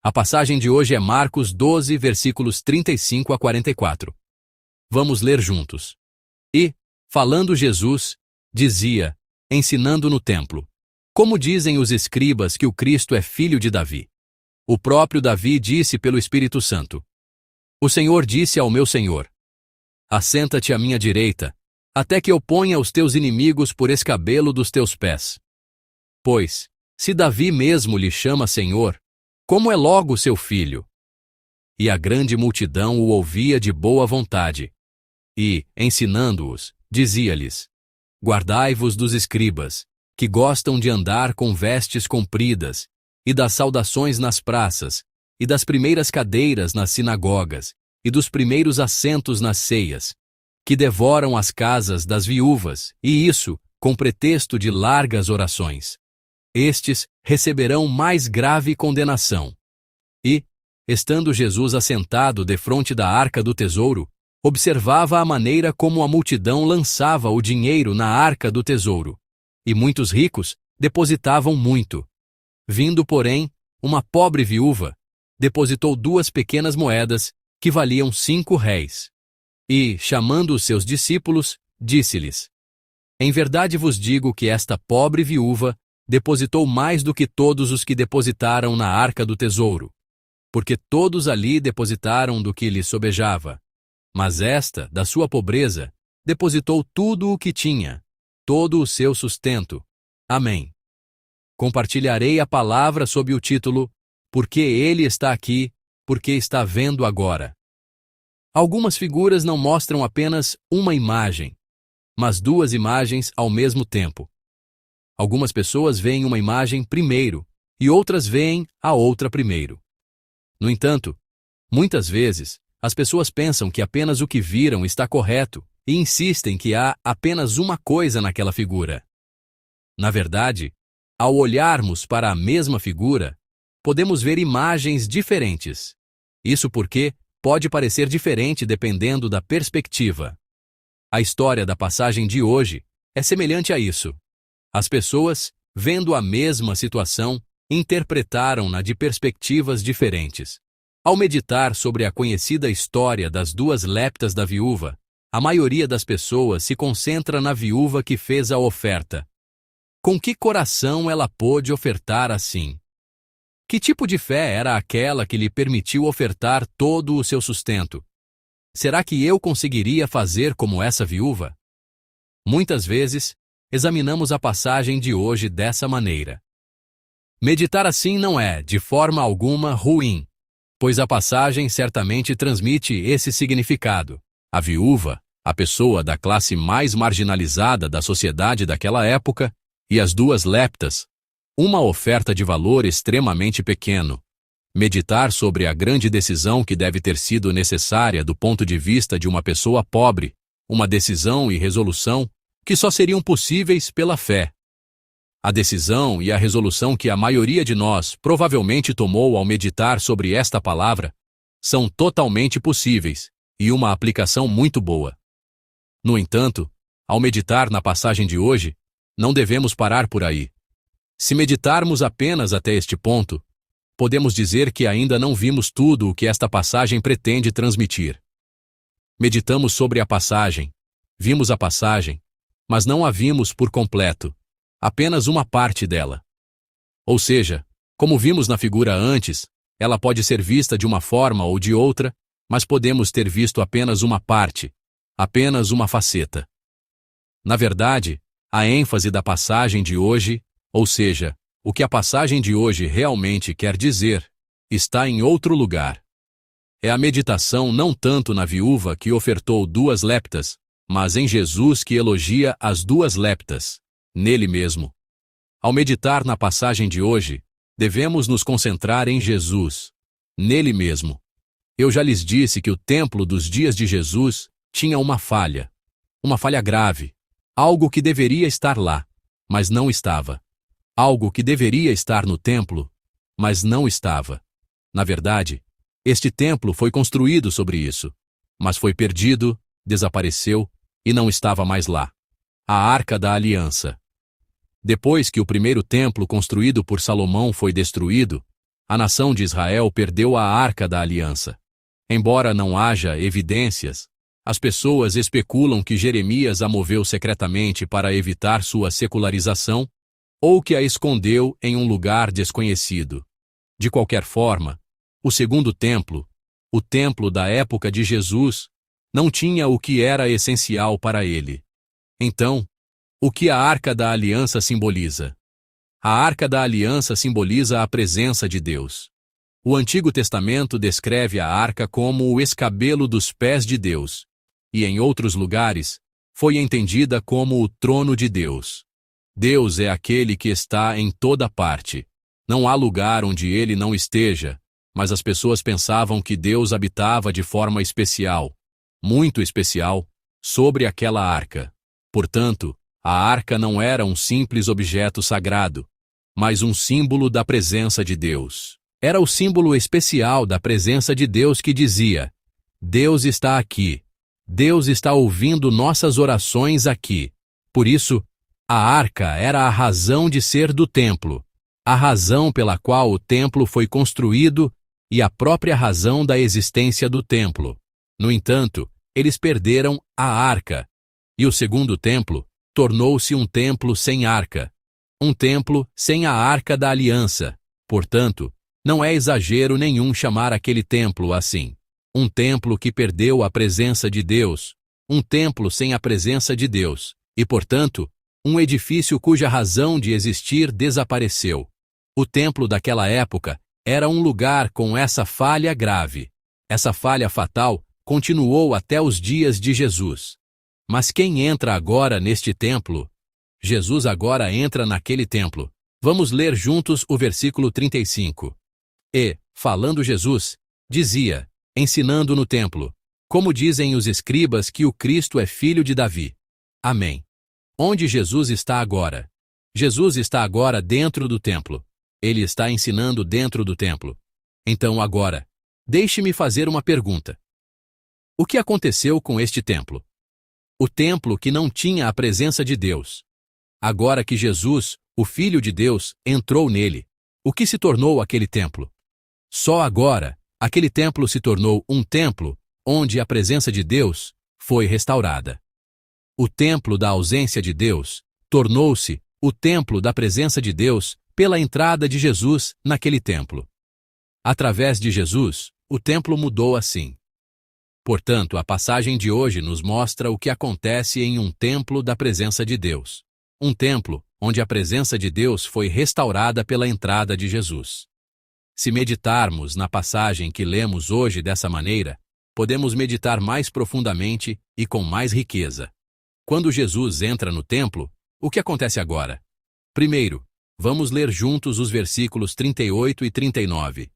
A passagem de hoje é Marcos 12, versículos 35 a 44. Vamos ler juntos. E, falando Jesus, dizia, ensinando no templo: Como dizem os escribas que o Cristo é filho de Davi? O próprio Davi disse pelo Espírito Santo: O Senhor disse ao meu Senhor: Assenta-te à minha direita, até que eu ponha os teus inimigos por escabelo dos teus pés. Pois, se Davi mesmo lhe chama Senhor, como é logo seu filho? E a grande multidão o ouvia de boa vontade. E, ensinando-os, dizia-lhes: Guardai-vos dos escribas, que gostam de andar com vestes compridas, e das saudações nas praças, e das primeiras cadeiras nas sinagogas, e dos primeiros assentos nas ceias, que devoram as casas das viúvas, e isso, com pretexto de largas orações. Estes receberão mais grave condenação. E, estando Jesus assentado defronte da arca do tesouro, observava a maneira como a multidão lançava o dinheiro na arca do tesouro, e muitos ricos depositavam muito. Vindo, porém, uma pobre viúva, depositou 2 pequenas moedas, que valiam 5 réis. E, chamando os seus discípulos, disse-lhes: Em verdade vos digo que esta pobre viúva depositou mais do que todos os que depositaram na arca do tesouro, porque todos ali depositaram do que lhe sobejava. Mas esta, da sua pobreza, depositou tudo o que tinha, todo o seu sustento. Amém. Compartilharei a palavra sob o título Porque ele está aqui, porque está vendo agora. Algumas figuras não mostram apenas uma imagem, mas 2 imagens ao mesmo tempo. Algumas pessoas veem uma imagem primeiro e outras veem a outra primeiro. No entanto, muitas vezes, as pessoas pensam que apenas o que viram está correto e insistem que há apenas uma coisa naquela figura. Na verdade, ao olharmos para a mesma figura, podemos ver imagens diferentes. Isso porque pode parecer diferente dependendo da perspectiva. A história da passagem de hoje é semelhante a isso. As pessoas, vendo a mesma situação, interpretaram-na de perspectivas diferentes. Ao meditar sobre a conhecida história das 2 leptas da viúva, a maioria das pessoas se concentra na viúva que fez a oferta. Com que coração ela pôde ofertar assim? Que tipo de fé era aquela que lhe permitiu ofertar todo o seu sustento? Será que eu conseguiria fazer como essa viúva? Muitas vezes, examinamos a passagem de hoje dessa maneira. Meditar assim não é, de forma alguma, ruim, pois a passagem certamente transmite esse significado. A viúva, a pessoa da classe mais marginalizada da sociedade daquela época, e as 2 leptas, uma oferta de valor extremamente pequeno. Meditar sobre a grande decisão que deve ter sido necessária do ponto de vista de uma pessoa pobre, uma decisão e resolução que só seriam possíveis pela fé. A decisão e a resolução que a maioria de nós provavelmente tomou ao meditar sobre esta palavra são totalmente possíveis e uma aplicação muito boa. No entanto, ao meditar na passagem de hoje, não devemos parar por aí. Se meditarmos apenas até este ponto, podemos dizer que ainda não vimos tudo o que esta passagem pretende transmitir. Meditamos sobre a passagem, vimos a passagem, mas não a vimos por completo, apenas uma parte dela. Ou seja, como vimos na figura antes, ela pode ser vista de uma forma ou de outra, mas podemos ter visto apenas uma parte, apenas uma faceta. Na verdade, a ênfase da passagem de hoje, ou seja, o que a passagem de hoje realmente quer dizer, está em outro lugar. É a meditação não tanto na viúva que ofertou 2 leptas, mas em Jesus que elogia as 2 leptas, nele mesmo. Ao meditar na passagem de hoje, devemos nos concentrar em Jesus, nele mesmo. Eu já lhes disse que o templo dos dias de Jesus tinha uma falha grave, algo que deveria estar lá, mas não estava. Algo que deveria estar no templo, mas não estava. Na verdade, este templo foi construído sobre isso, mas foi perdido, desapareceu e não estava mais lá. A Arca da Aliança. Depois que o primeiro templo construído por Salomão foi destruído, A nação de Israel perdeu a Arca da Aliança. Embora não haja evidências, as pessoas especulam que Jeremias a moveu secretamente para evitar sua secularização, ou que a escondeu em um lugar desconhecido. De qualquer forma, o segundo templo, o templo da época de Jesus, não tinha o que era essencial para ele. Então, o que a Arca da Aliança simboliza? A Arca da Aliança simboliza a presença de Deus. O Antigo Testamento descreve a Arca como o escabelo dos pés de Deus, e em outros lugares, foi entendida como o trono de Deus. Deus é aquele que está em toda parte. Não há lugar onde ele não esteja, mas as pessoas pensavam que Deus habitava de forma especial, muito especial, sobre aquela arca. Portanto, a arca não era um simples objeto sagrado, mas um símbolo da presença de Deus. Era o símbolo especial da presença de Deus que dizia: Deus está aqui. Deus está ouvindo nossas orações aqui. Por isso, a arca era a razão de ser do templo, a razão pela qual o templo foi construído e a própria razão da existência do templo. No entanto, eles perderam a arca, e o segundo templo tornou-se um templo sem arca, um templo sem a Arca da Aliança. Portanto, não é exagero nenhum chamar aquele templo assim. Um templo que perdeu a presença de Deus, um templo sem a presença de Deus, e, portanto, um edifício cuja razão de existir desapareceu. O templo daquela época era um lugar com essa falha grave. Essa falha fatal continuou até os dias de Jesus. Mas quem entra agora neste templo? Jesus agora entra naquele templo. Vamos ler juntos o versículo 35. E, falando Jesus, dizia, ensinando no templo, como dizem os escribas que o Cristo é filho de Davi. Amém. Onde Jesus está agora? Jesus está agora dentro do templo. Ele está ensinando dentro do templo. Então agora, deixe-me fazer uma pergunta. O que aconteceu com este templo? O templo que não tinha a presença de Deus. Agora que Jesus, o Filho de Deus, entrou nele, o que se tornou aquele templo? Só agora, aquele templo se tornou um templo onde a presença de Deus foi restaurada. O templo da ausência de Deus tornou-se o templo da presença de Deus pela entrada de Jesus naquele templo. Através de Jesus, o templo mudou assim. Portanto, a passagem de hoje nos mostra o que acontece em um templo da presença de Deus. Um templo onde a presença de Deus foi restaurada pela entrada de Jesus. Se meditarmos na passagem que lemos hoje dessa maneira, podemos meditar mais profundamente e com mais riqueza. Quando Jesus entra no templo, o que acontece agora? Primeiro, vamos ler juntos os versículos 38 e 39.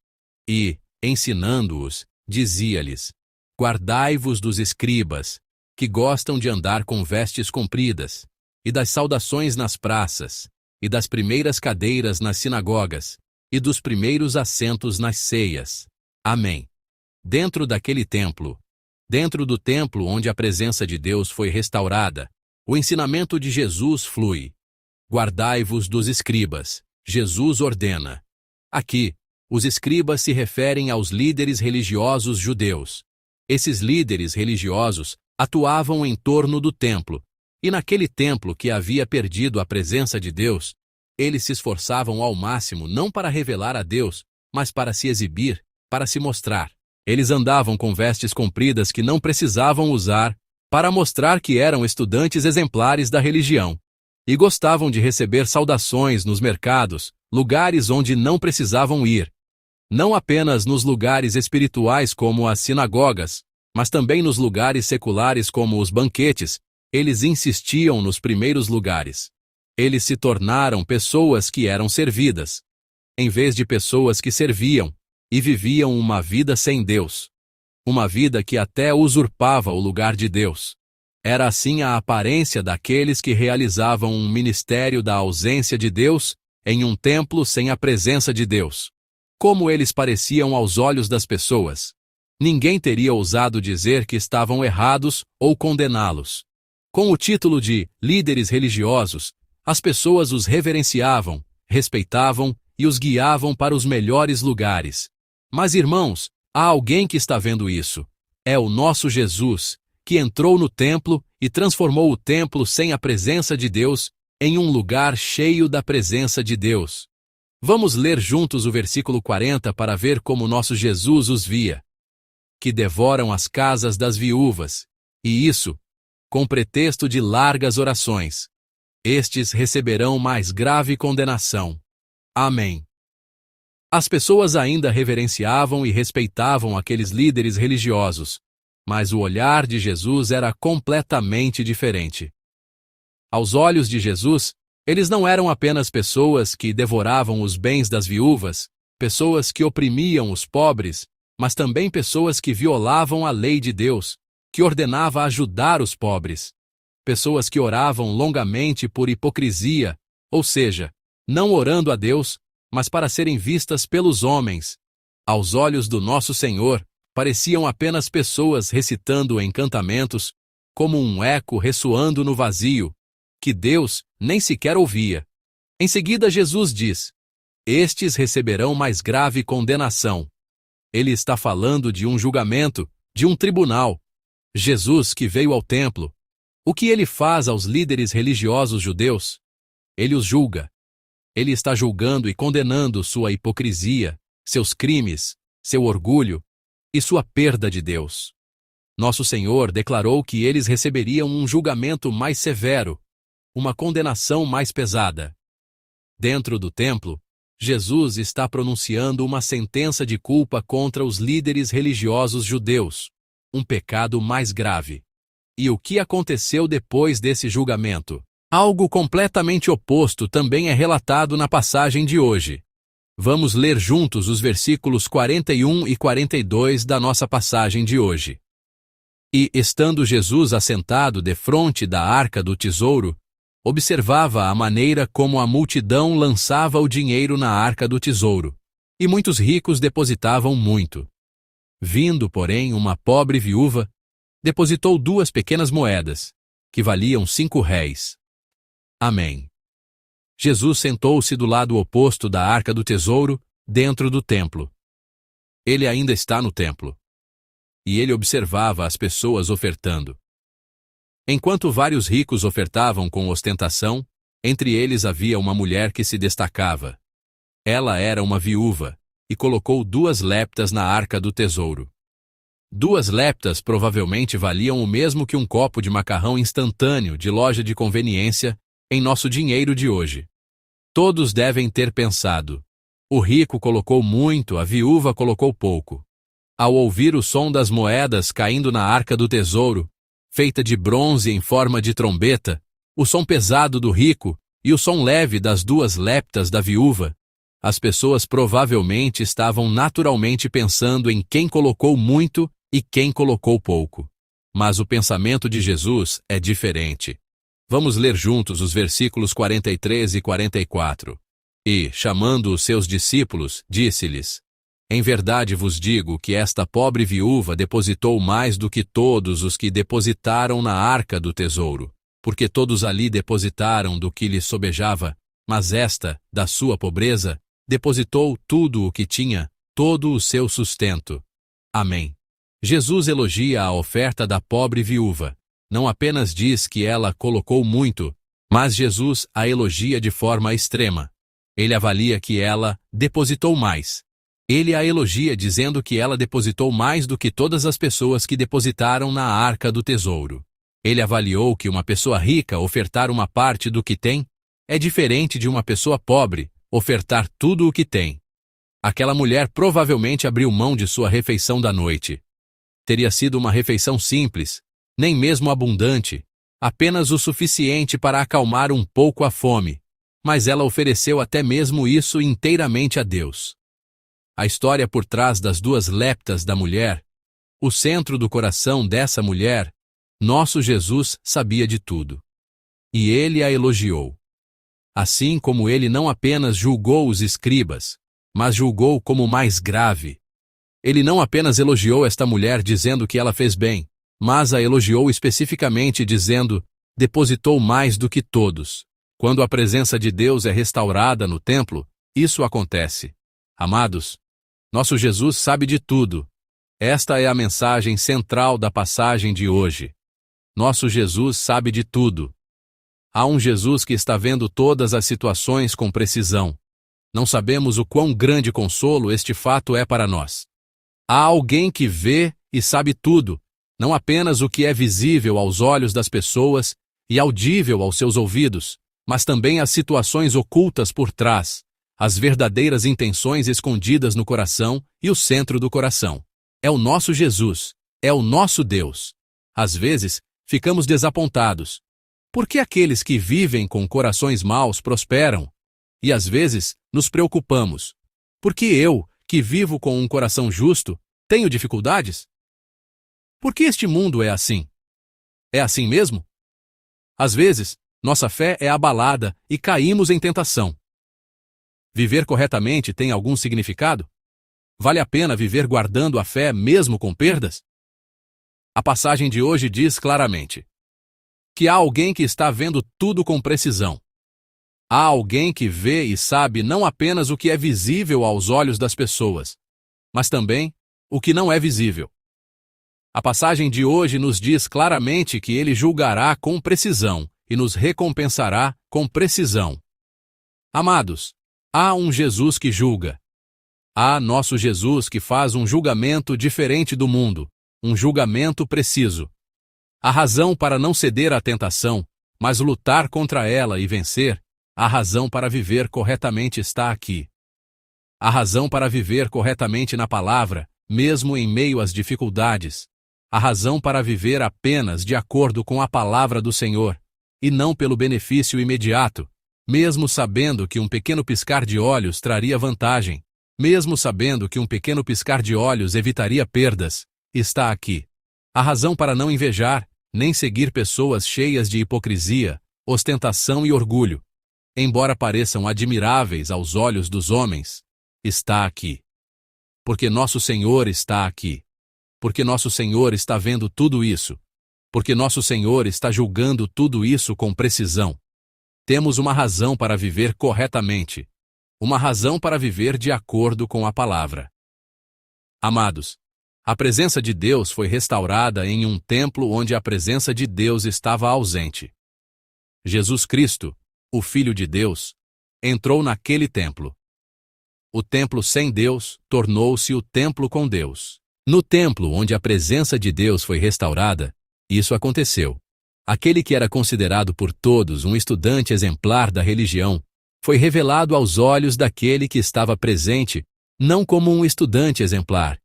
E, ensinando-os, dizia-lhes: Guardai-vos dos escribas, que gostam de andar com vestes compridas, e das saudações nas praças, e das primeiras cadeiras nas sinagogas, e dos primeiros assentos nas ceias. Amém. Dentro daquele templo, dentro do templo onde a presença de Deus foi restaurada, o ensinamento de Jesus flui. Guardai-vos dos escribas, Jesus ordena. Aqui, os escribas se referem aos líderes religiosos judeus. Esses líderes religiosos atuavam em torno do templo, e naquele templo que havia perdido a presença de Deus, eles se esforçavam ao máximo não para revelar a Deus, mas para se exibir, para se mostrar. Eles andavam com vestes compridas que não precisavam usar, para mostrar que eram estudantes exemplares da religião. E gostavam de receber saudações nos mercados, lugares onde não precisavam ir. Não apenas nos lugares espirituais como as sinagogas, mas também nos lugares seculares como os banquetes, eles insistiam nos primeiros lugares. Eles se tornaram pessoas que eram servidas, em vez de pessoas que serviam, e viviam uma vida sem Deus. Uma vida que até usurpava o lugar de Deus. Era assim a aparência daqueles que realizavam um ministério da ausência de Deus em um templo sem a presença de Deus. Como eles pareciam aos olhos das pessoas. Ninguém teria ousado dizer que estavam errados ou condená-los. Com o título de líderes religiosos, as pessoas os reverenciavam, respeitavam e os guiavam para os melhores lugares. Mas, irmãos, há alguém que está vendo isso. É o nosso Jesus, que entrou no templo e transformou o templo sem a presença de Deus em um lugar cheio da presença de Deus. Vamos ler juntos o versículo 40 para ver como nosso Jesus os via. Que devoram as casas das viúvas, e isso, com pretexto de largas orações. Estes receberão mais grave condenação. Amém. As pessoas ainda reverenciavam e respeitavam aqueles líderes religiosos, mas o olhar de Jesus era completamente diferente. Aos olhos de Jesus, eles não eram apenas pessoas que devoravam os bens das viúvas, pessoas que oprimiam os pobres, mas também pessoas que violavam a lei de Deus, que ordenava ajudar os pobres. Pessoas que oravam longamente por hipocrisia, ou seja, não orando a Deus, mas para serem vistas pelos homens. Aos olhos do nosso Senhor, pareciam apenas pessoas recitando encantamentos, como um eco ressoando no vazio, que Deus nem sequer ouvia. Em seguida, Jesus diz: estes receberão mais grave condenação. Ele está falando de um julgamento, de um tribunal. Jesus, que veio ao templo, o que ele faz aos líderes religiosos judeus? Ele os julga. Ele está julgando e condenando sua hipocrisia, seus crimes, seu orgulho e sua perda de Deus. Nosso Senhor declarou que eles receberiam um julgamento mais severo, uma condenação mais pesada. Dentro do templo, Jesus está pronunciando uma sentença de culpa contra os líderes religiosos judeus, um pecado mais grave. E o que aconteceu depois desse julgamento? Algo completamente oposto também é relatado na passagem de hoje. Vamos ler juntos os versículos 41 e 42 da nossa passagem de hoje. E, estando Jesus assentado defronte da arca do tesouro, observava a maneira como a multidão lançava o dinheiro na arca do tesouro, e muitos ricos depositavam muito. Vindo, porém, uma pobre viúva, depositou 2 pequenas moedas, que valiam 5 réis. Amém. Jesus sentou-se do lado oposto da arca do tesouro, dentro do templo. Ele ainda está no templo. E ele observava as pessoas ofertando. Enquanto vários ricos ofertavam com ostentação, entre eles havia uma mulher que se destacava. Ela era uma viúva, e colocou 2 leptas na arca do tesouro. 2 leptas provavelmente valiam o mesmo que um copo de macarrão instantâneo de loja de conveniência em nosso dinheiro de hoje. Todos devem ter pensado: o rico colocou muito, a viúva colocou pouco. Ao ouvir o som das moedas caindo na arca do tesouro, feita de bronze em forma de trombeta, o som pesado do rico e o som leve das 2 leptas da viúva, as pessoas provavelmente estavam naturalmente pensando em quem colocou muito e quem colocou pouco. Mas o pensamento de Jesus é diferente. Vamos ler juntos os versículos 43 e 44. E, chamando os seus discípulos, disse-lhes: em verdade vos digo que esta pobre viúva depositou mais do que todos os que depositaram na arca do tesouro, porque todos ali depositaram do que lhes sobejava, mas esta, da sua pobreza, depositou tudo o que tinha, todo o seu sustento. Amém. Jesus elogia a oferta da pobre viúva. Não apenas diz que ela colocou muito, mas Jesus a elogia de forma extrema. Ele avalia que ela depositou mais. Ele a elogia dizendo que ela depositou mais do que todas as pessoas que depositaram na arca do tesouro. Ele avaliou que uma pessoa rica ofertar uma parte do que tem é diferente de uma pessoa pobre ofertar tudo o que tem. Aquela mulher provavelmente abriu mão de sua refeição da noite. Teria sido uma refeição simples, nem mesmo abundante, apenas o suficiente para acalmar um pouco a fome, mas ela ofereceu até mesmo isso inteiramente a Deus. A história por trás das 2 leptas da mulher, o centro do coração dessa mulher, nosso Jesus sabia de tudo. E ele a elogiou. Assim como ele não apenas julgou os escribas, mas julgou como mais grave. Ele não apenas elogiou esta mulher dizendo que ela fez bem, mas a elogiou especificamente dizendo: depositou mais do que todos. Quando a presença de Deus é restaurada no templo, isso acontece. Amados, nosso Jesus sabe de tudo. Esta é a mensagem central da passagem de hoje. Nosso Jesus sabe de tudo. Há um Jesus que está vendo todas as situações com precisão. Não sabemos o quão grande consolo este fato é para nós. Há alguém que vê e sabe tudo, não apenas o que é visível aos olhos das pessoas e audível aos seus ouvidos, mas também as situações ocultas por trás, as verdadeiras intenções escondidas no coração e o centro do coração. É o nosso Jesus, é o nosso Deus. Às vezes, ficamos desapontados. Por que aqueles que vivem com corações maus prosperam? E às vezes, nos preocupamos. Por que eu, que vivo com um coração justo, tenho dificuldades? Por que este mundo é assim? É assim mesmo? Às vezes, nossa fé é abalada e caímos em tentação. Viver corretamente tem algum significado? Vale a pena viver guardando a fé mesmo com perdas? A passagem de hoje diz claramente que há alguém que está vendo tudo com precisão. Há alguém que vê e sabe não apenas o que é visível aos olhos das pessoas, mas também o que não é visível. A passagem de hoje nos diz claramente que ele julgará com precisão e nos recompensará com precisão. Amados, há um Jesus que julga. Há nosso Jesus que faz um julgamento diferente do mundo, um julgamento preciso. A razão para não ceder à tentação, mas lutar contra ela e vencer, a razão para viver corretamente está aqui. A razão para viver corretamente na palavra, mesmo em meio às dificuldades. A razão para viver apenas de acordo com a palavra do Senhor, e não pelo benefício imediato, mesmo sabendo que um pequeno piscar de olhos traria vantagem, mesmo sabendo que um pequeno piscar de olhos evitaria perdas, está aqui. A razão para não invejar, nem seguir pessoas cheias de hipocrisia, ostentação e orgulho, embora pareçam admiráveis aos olhos dos homens, está aqui. Porque nosso Senhor está aqui. Porque nosso Senhor está vendo tudo isso. Porque nosso Senhor está julgando tudo isso com precisão. Temos uma razão para viver corretamente. Uma razão para viver de acordo com a palavra. Amados, a presença de Deus foi restaurada em um templo onde a presença de Deus estava ausente. Jesus Cristo, o Filho de Deus, entrou naquele templo. O templo sem Deus tornou-se o templo com Deus. No templo onde a presença de Deus foi restaurada, isso aconteceu. Aquele que era considerado por todos um estudante exemplar da religião, foi revelado aos olhos daquele que estava presente, não como um estudante exemplar,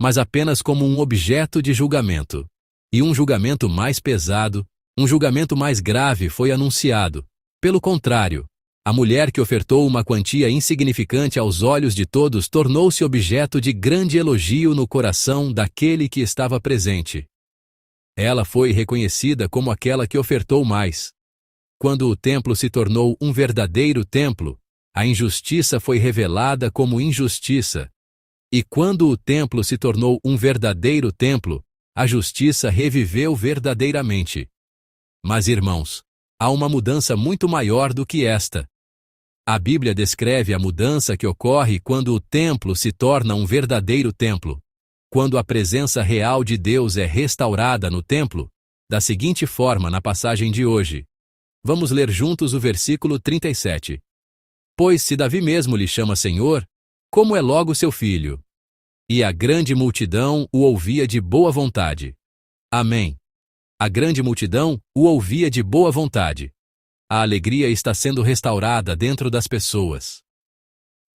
mas apenas como um objeto de julgamento. E um julgamento mais pesado, um julgamento mais grave foi anunciado. Pelo contrário, a mulher que ofertou uma quantia insignificante aos olhos de todos tornou-se objeto de grande elogio no coração daquele que estava presente. Ela foi reconhecida como aquela que ofertou mais. Quando o templo se tornou um verdadeiro templo, a injustiça foi revelada como injustiça. E quando o templo se tornou um verdadeiro templo, a justiça reviveu verdadeiramente. Mas, irmãos, há uma mudança muito maior do que esta. A Bíblia descreve a mudança que ocorre quando o templo se torna um verdadeiro templo. Quando a presença real de Deus é restaurada no templo, da seguinte forma na passagem de hoje. Vamos ler juntos o versículo 37. Pois se Davi mesmo lhe chama Senhor, como é logo seu filho? E a grande multidão o ouvia de boa vontade. Amém. A grande multidão o ouvia de boa vontade. A alegria está sendo restaurada dentro das pessoas.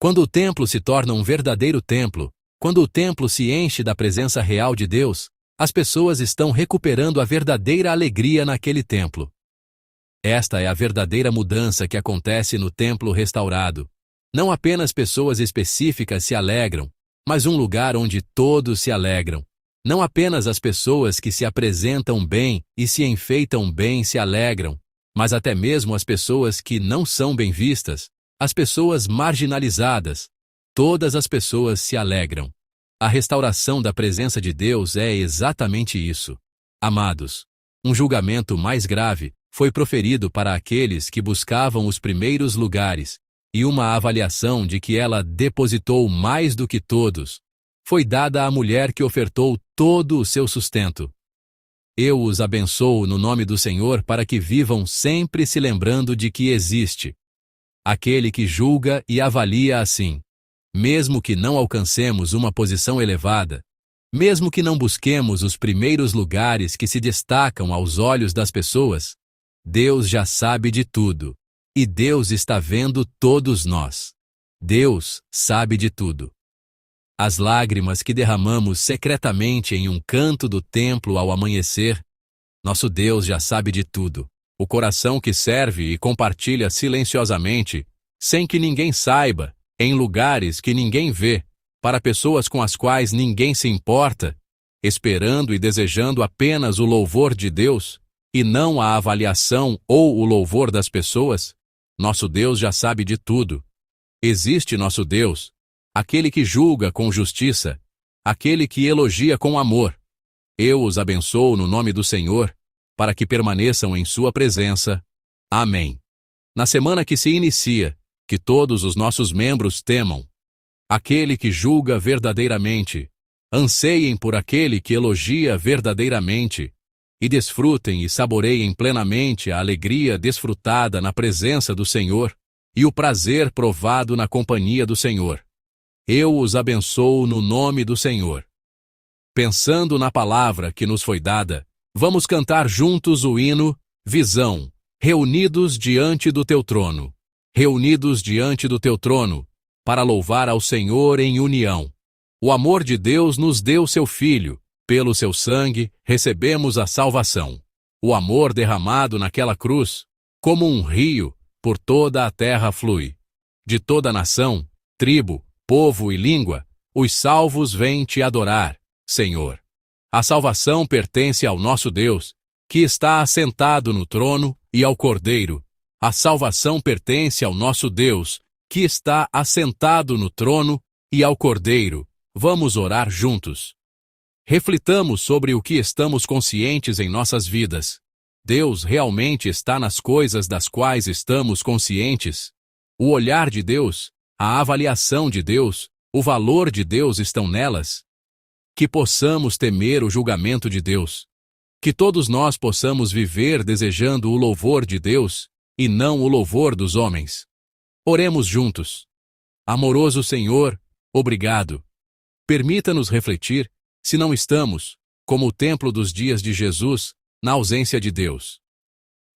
Quando o templo se torna um verdadeiro templo, quando o templo se enche da presença real de Deus, as pessoas estão recuperando a verdadeira alegria naquele templo. Esta é a verdadeira mudança que acontece no templo restaurado. Não apenas pessoas específicas se alegram, mas um lugar onde todos se alegram. Não apenas as pessoas que se apresentam bem e se enfeitam bem se alegram, mas até mesmo as pessoas que não são bem vistas, as pessoas marginalizadas, todas as pessoas se alegram. A restauração da presença de Deus é exatamente isso. Amados, um julgamento mais grave foi proferido para aqueles que buscavam os primeiros lugares e uma avaliação de que ela depositou mais do que todos, foi dada à mulher que ofertou todo o seu sustento. Eu os abençoo no nome do Senhor para que vivam sempre se lembrando de que existe aquele que julga e avalia assim. Mesmo que não alcancemos uma posição elevada, mesmo que não busquemos os primeiros lugares que se destacam aos olhos das pessoas, Deus já sabe de tudo, e Deus está vendo todos nós. Deus sabe de tudo. As lágrimas que derramamos secretamente em um canto do templo ao amanhecer, nosso Deus já sabe de tudo. O coração que serve e compartilha silenciosamente, sem que ninguém saiba, em lugares que ninguém vê, para pessoas com as quais ninguém se importa, esperando e desejando apenas o louvor de Deus, e não a avaliação ou o louvor das pessoas, nosso Deus já sabe de tudo. Existe nosso Deus, aquele que julga com justiça, aquele que elogia com amor. Eu os abençoo no nome do Senhor, para que permaneçam em sua presença. Amém. Na semana que se inicia, que todos os nossos membros temam aquele que julga verdadeiramente, anseiem por aquele que elogia verdadeiramente, e desfrutem e saboreiem plenamente a alegria desfrutada na presença do Senhor e o prazer provado na companhia do Senhor. Eu os abençoo no nome do Senhor. Pensando na palavra que nos foi dada, vamos cantar juntos o hino Visão, reunidos diante do teu trono. Reunidos diante do teu trono, para louvar ao Senhor em união. O amor de Deus nos deu seu Filho, pelo seu sangue recebemos a salvação. O amor derramado naquela cruz, como um rio, por toda a terra flui. De toda nação, tribo, povo e língua, os salvos vêm te adorar, Senhor. A salvação pertence ao nosso Deus, que está assentado no trono, e ao Cordeiro. A salvação pertence ao nosso Deus, que está assentado no trono, e ao Cordeiro. Vamos orar juntos. Reflitamos sobre o que estamos conscientes em nossas vidas. Deus realmente está nas coisas das quais estamos conscientes? O olhar de Deus, a avaliação de Deus, o valor de Deus estão nelas? Que possamos temer o julgamento de Deus. Que todos nós possamos viver desejando o louvor de Deus, e não o louvor dos homens. Oremos juntos. Amoroso Senhor, obrigado. Permita-nos refletir se não estamos, como o templo dos dias de Jesus, na ausência de Deus.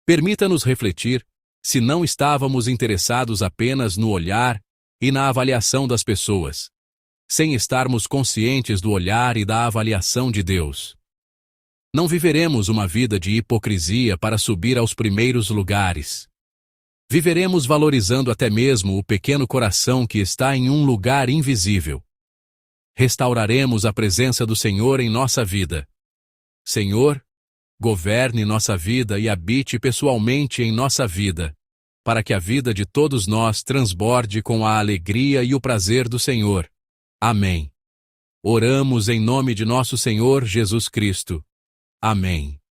Permita-nos refletir se não estávamos interessados apenas no olhar e na avaliação das pessoas, sem estarmos conscientes do olhar e da avaliação de Deus. Não viveremos uma vida de hipocrisia para subir aos primeiros lugares. Viveremos valorizando até mesmo o pequeno coração que está em um lugar invisível. Restauraremos a presença do Senhor em nossa vida. Senhor, governe nossa vida e habite pessoalmente em nossa vida, para que a vida de todos nós transborde com a alegria e o prazer do Senhor. Amém. Oramos em nome de nosso Senhor Jesus Cristo. Amém.